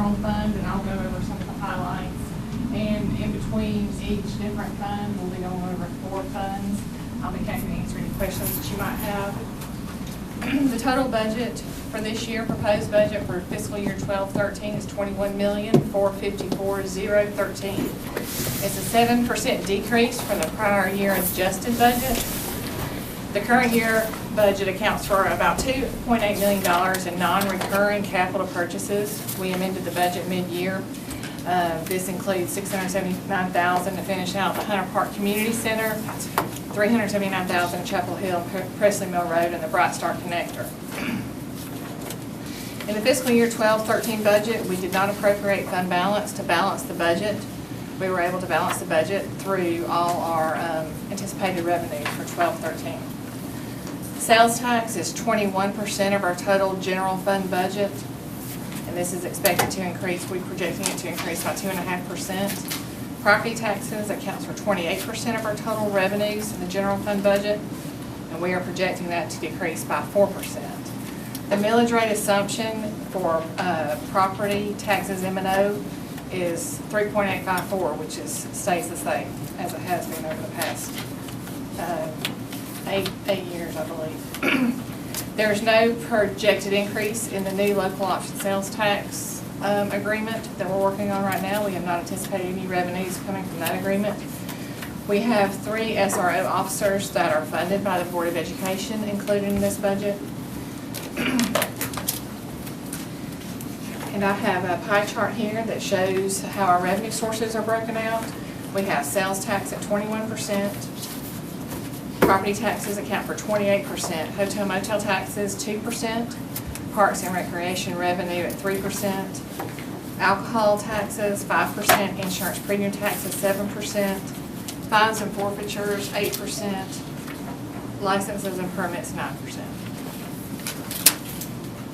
general fund, and I'll go over some of the highlights. And in between each different fund, we'll be going over 4 funds. I'll be happy to answer any questions that you might have. The total budget for this year, proposed budget for fiscal year 12-13 is $21,454,013. It's a 7% decrease from the prior year adjusted budget. The current year budget accounts for about $2.8 million in non-recurring capital purchases. We amended the budget mid-year. This includes $679,000 to finish out the Hunter Park Community Center, $379,000 in Chapel Hill, Presley Mill Road, and the Bright Star Connector. In the fiscal year 12-13 budget, we did not appropriate fund balance to balance the budget. We were able to balance the budget through all our anticipated revenues for 12-13. Sales tax is 21% of our total general fund budget, and this is expected to increase. We're projecting it to increase by 2.5%. Property taxes accounts for 28% of our total revenues in the general fund budget, and we are projecting that to decrease by 4%. The millage rate assumption for property taxes M&O is 3.854, which stays the same as it has been over the past 8 years, I believe. There is no projected increase in the new local option sales tax agreement that we're working on right now. We have not anticipated any revenues coming from that agreement. We have 3 SRO officers that are funded by the Board of Education included in this budget. And I have a pie chart here that shows how our revenue sources are broken out. We have sales tax at 21%. Property taxes account for 28%. Hotel motel taxes, 2%. Parks and recreation revenue at 3%. Alcohol taxes, 5%. Insurance premium taxes, 7%. Fines and forfeitures, 8%. Licenses and permits, 9%.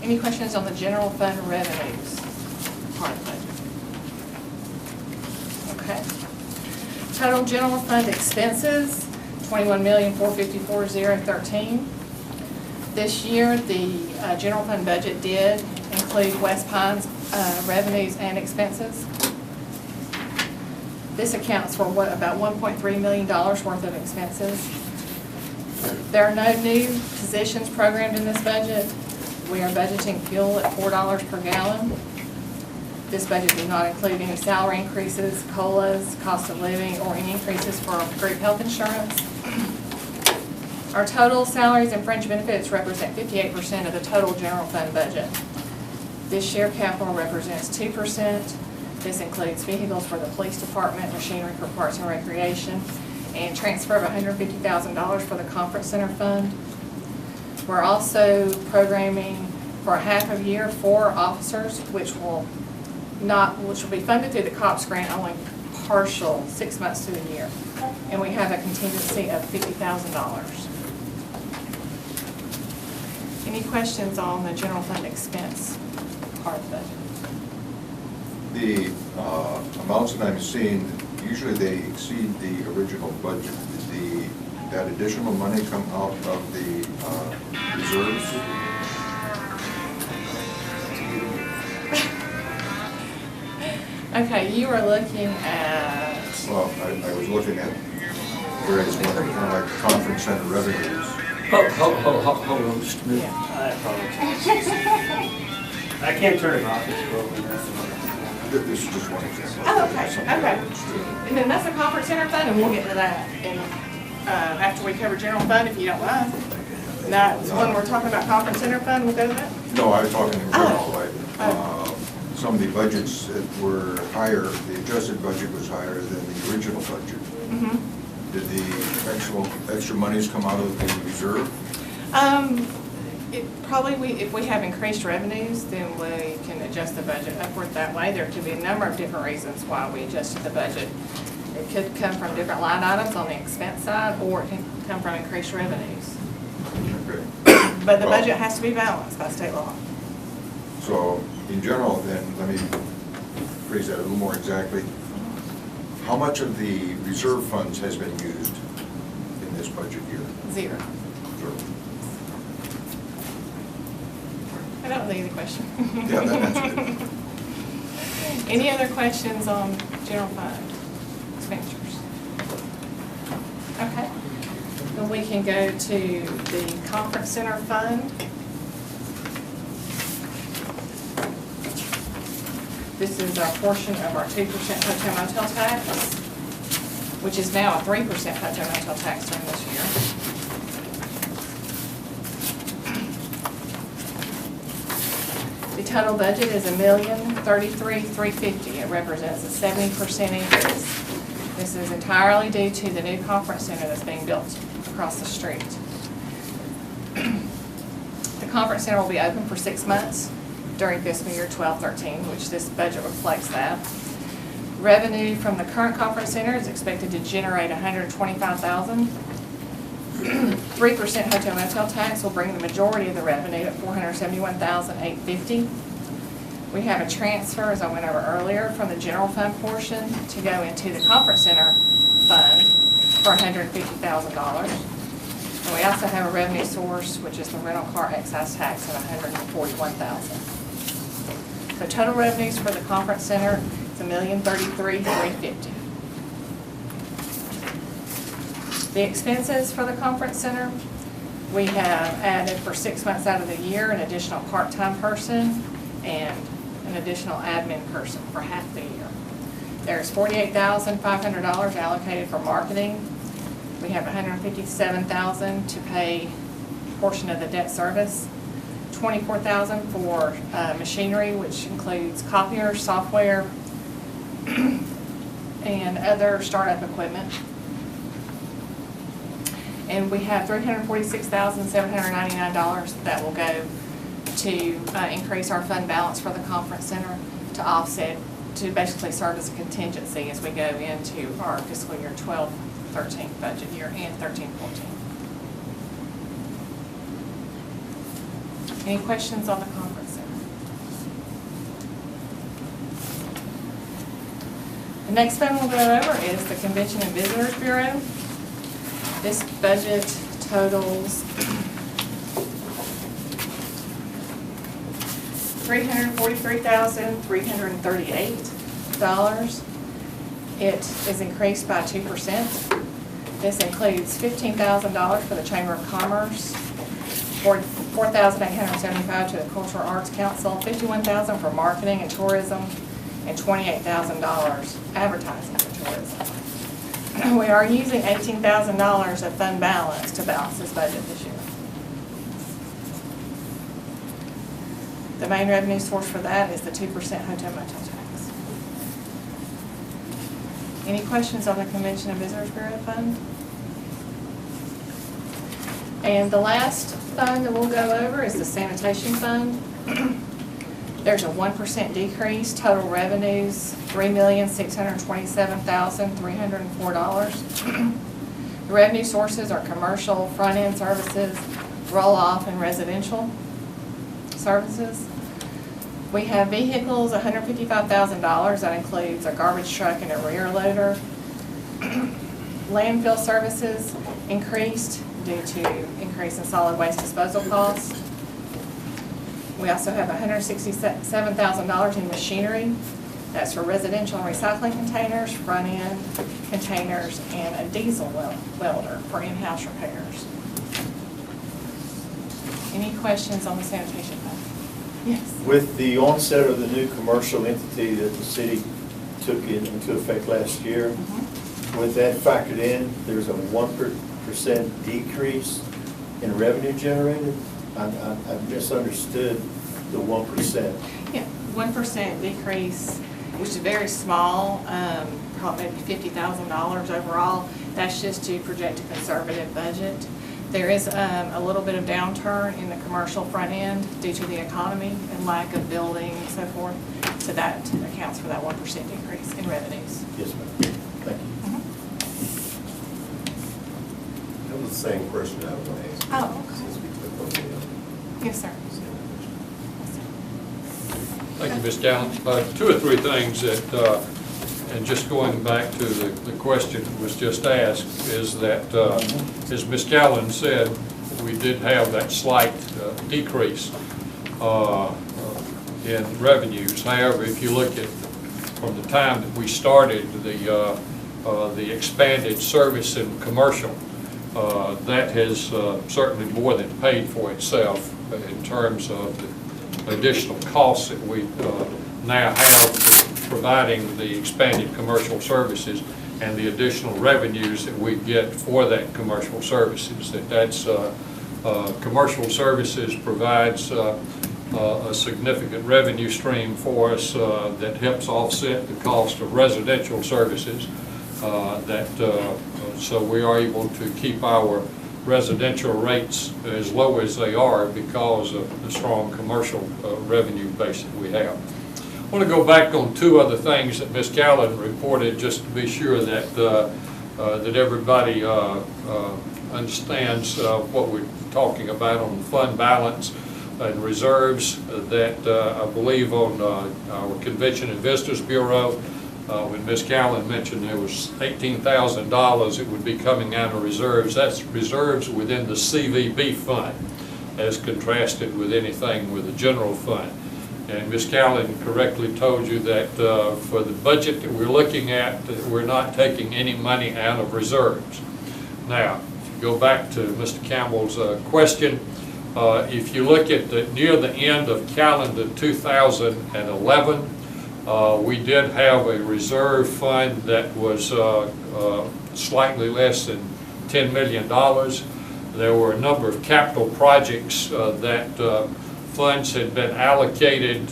Any questions on the general fund revenues part of the budget? Okay. Total general fund expenses, $21,454,013. This year, the general fund budget did include West Pines revenues and expenses. This accounts for about $1.3 million worth of expenses. There are no new positions programmed in this budget. We are budgeting fuel at $4 per gallon. This budget does not include any salary increases, COLAs, cost of living, or any increases for group health insurance. Our total salaries and fringe benefits represent 58% of the total general fund budget. This share capital represents 2%. This includes vehicles for the police department, machinery for parks and recreation, and transfer of $150,000 for the conference center fund. We're also programming for a half a year 4 officers, which will be funded through the COPS grant, only partial 6 months to a year. And we have a contingency of $50,000. Any questions on the general fund expense part of the budget? The amounts that I'm seeing, usually they exceed the original budget. Did that additional money come out of the reserves? Okay, you were looking at... Well, I was looking at various kind of like conference center revenues. Hold on just a minute. Yeah. I apologize. I can't turn it off. It's broken. This is just one example. Oh, okay, okay. And then that's the conference center fund, and we'll get to that after we cover general fund, if you don't mind. Now, when we're talking about conference center fund, we'll go to that? No, I was talking in general. Some of the budgets that were higher, the adjusted budget was higher than the original budget. Mm-hmm. Did the extra monies come out of the reserve? If we have increased revenues, then we can adjust the budget upward that way. There could be a number of different reasons why we adjusted the budget. It could come from different line items on the expense side, or it can come from increased revenues. Okay. But the budget has to be balanced by state law. So, in general, then, let me phrase that a little more exactly. How much of the reserve funds has been used in this budget year? 0. Zero. That was an easy question. Yeah, that answered it. Any other questions on general fund expenditures? Okay. Then we can go to the conference center fund. This is our portion of our 2% hotel motel tax, which is now a 3% hotel motel tax during this year. The total budget is $1,033,350. It represents a 70% increase. This is entirely due to the new conference center that's being built across the street. The conference center will be open for 6 months during fiscal year 12-13, which this budget reflects that. Revenue from the current conference center is expected to generate $125,000. 3% hotel motel tax will bring the majority of the revenue at $471,850. We have a transfer, as I went over earlier, from the general fund portion to go into the conference center fund for $150,000. And we also have a revenue source, which is the rental car excise tax at $141,000. So total revenues for the conference center is $1,033,350. The expenses for the conference center, we have added for 6 months out of the year an additional part-time person and an additional admin person for half the year. There's $48,500 allocated for marketing. We have $157,000 to pay a portion of the debt service, $24,000 for machinery, which includes copiers, software, and other startup equipment. And we have $346,799 that will go to increase our fund balance for the conference center to offset, to basically serve as a contingency as we go into our fiscal year 12-13 budget year and 13-14. Any questions on the conference center? The next fund we'll go over is the Convention and Visitors Bureau. This budget totals $343,338. It is increased by 2%. This includes $15,000 for the Chamber of Commerce, $4,875 to the Cultural Arts Council, $51,000 for marketing and tourism, and $28,000 advertising for tourism. We are using $18,000 of fund balance to balance this budget this year. The main revenue source for that is the 2% hotel motel tax. Any questions on the Convention and Visitors Bureau fund? And the last fund that we'll go over is the sanitation fund. There's a 1% decrease, total revenues, $3,627,304. The revenue sources are commercial, front-end services, roll-off, and residential services. We have vehicles, $155,000. That includes a garbage truck and a rear loader. Landfill services increased due to increase in solid waste disposal costs. We also have $167,000 in machinery. That's for residential and recycling containers, front-end containers, and a diesel welder for in-house repairs. Any questions on the sanitation fund? Yes. With the onset of the new commercial entity that the city took into effect last year, with that factored in, there's a 1% decrease in revenue generated. I misunderstood the 1%. Yeah, 1% decrease, which is very small, probably maybe $50,000 overall. That's just to project a conservative budget. There is a little bit of downturn in the commercial front end due to the economy and lack of building and so forth. So that accounts for that 1% decrease in revenues. Yes, ma'am. Thank you. That was the same question I was going to ask. Oh, okay. Since we took on the Yes, sir. Thank you, Ms. Gallen. 2 or 3 things that, and just going back to the question that was just asked, is that, as Ms. Gallen said, we did have that slight decrease in revenues. However, if you look at from the time that we started the expanded service in commercial. That has certainly more than paid for itself in terms of the additional costs that we now have providing the expanded commercial services and the additional revenues that we get for that commercial services. Commercial services provides a significant revenue stream for us that helps offset the cost of residential services. So we are able to keep our residential rates as low as they are because of the strong commercial revenue base that we have. I want to go back on two other things that Ms. Callan reported, just to be sure that that everybody understands what we're talking about on fund balance and reserves. That I believe on our Convention and Visitors Bureau, when Ms. Callan mentioned there was $18,000 it would be coming out of reserves, that's reserves within the CVB fund as contrasted with anything with the general fund. And Ms. Callan correctly told you that for the budget that we're looking at, that we're not taking any money out of reserves. Now, if you go back to Mr. Campbell's question, if you look at near the end of calendar 2011, we did have a reserve fund that was slightly less than $10 million. There were a number of capital projects that funds had been allocated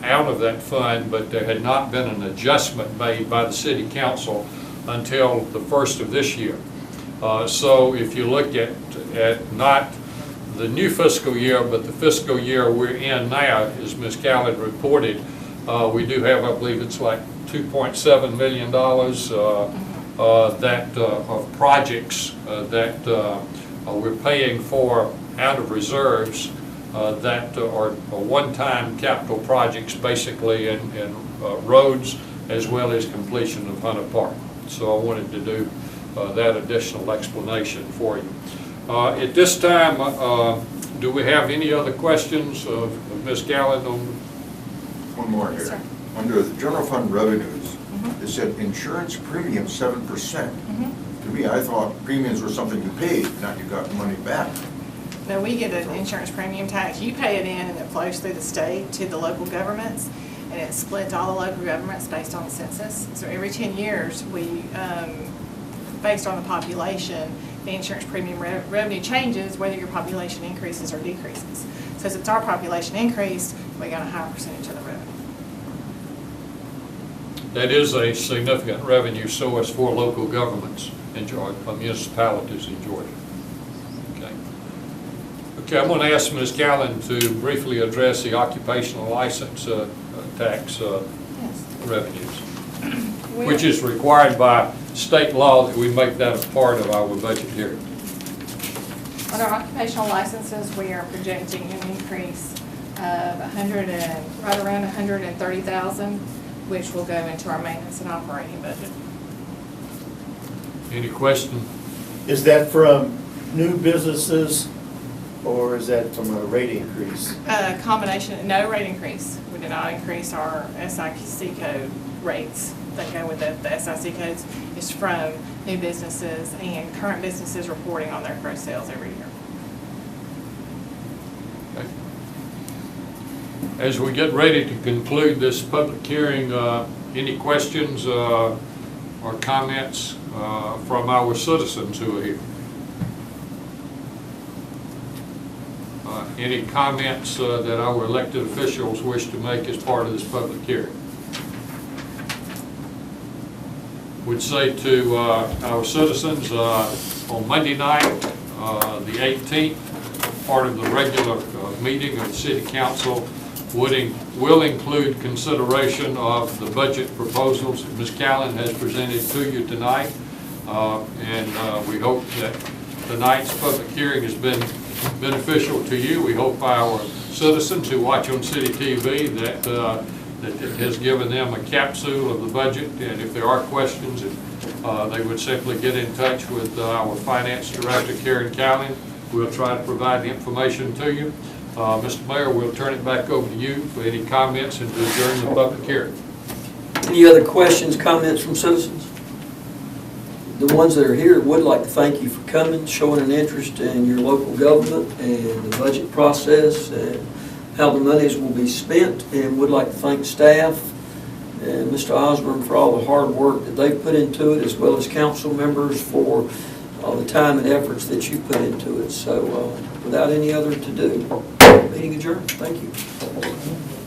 out of that fund, but there had not been an adjustment made by the City Council until the first of this year. So if you look at not the new fiscal year, but the fiscal year we're in now, as Ms. Callan reported, we do have, I believe it's like $2.7 million of projects that we're paying for out of reserves that are one-time capital projects, basically in roads as well as completion of Hunter Park. So I wanted to do that additional explanation for you. At this time, do we have any other questions of Ms. Callan on? One more here. Sir. Under the general fund revenues, it said insurance premium 7%. To me, I thought premiums were something you paid, not you got money back. No, we get an insurance premium tax. You pay it in and it flows through the state to the local governments, and it's split to all the local governments based on the census. So every 10 years, we, based on the population, the insurance premium revenue changes whether your population increases or decreases. So since our population increased, we got a higher percentage of the revenue. That is a significant revenue source for local governments in Georgia, municipalities in Georgia. Okay, I'm going to ask Ms. Callan to briefly address the occupational license tax revenues, which is required by state law that we make that a part of our budget here. On our occupational licenses, we are projecting an increase of right around $130,000, which will go into our maintenance and operating budget. Any question? Is that from new businesses, or is that from a rate increase? Combination, no rate increase. We did not increase our SIC code rates that go with the SIC codes. It's from new businesses and current businesses reporting on their gross sales every year. Okay. As we get ready to conclude this public hearing, any questions or comments from our citizens who are here? Any comments that our elected officials wish to make as part of this public hearing? Would say to our citizens on Monday night, the 18th, part of the regular meeting of the City Council will include consideration of the budget proposals that Ms. Callan has presented to you tonight, and we hope that tonight's public hearing has been beneficial to you. We hope our citizens who watch on City TV that it has given them a capsule of the budget, and if there are questions, they would simply get in touch with our Finance Director, Karen Callan. We'll try to provide the information to you. Mr. Mayor, we'll turn it back over to you for any comments and to adjourn the public hearing. Any other questions, comments from citizens? The ones that are here would like to thank you for coming, showing an interest in your local government and the budget process and how the monies will be spent, and would like to thank staff and Mr. Osborne for all the hard work that they've put into it, as well as council members for all the time and efforts that you put into it. So without any other to do, meeting adjourned. Thank you.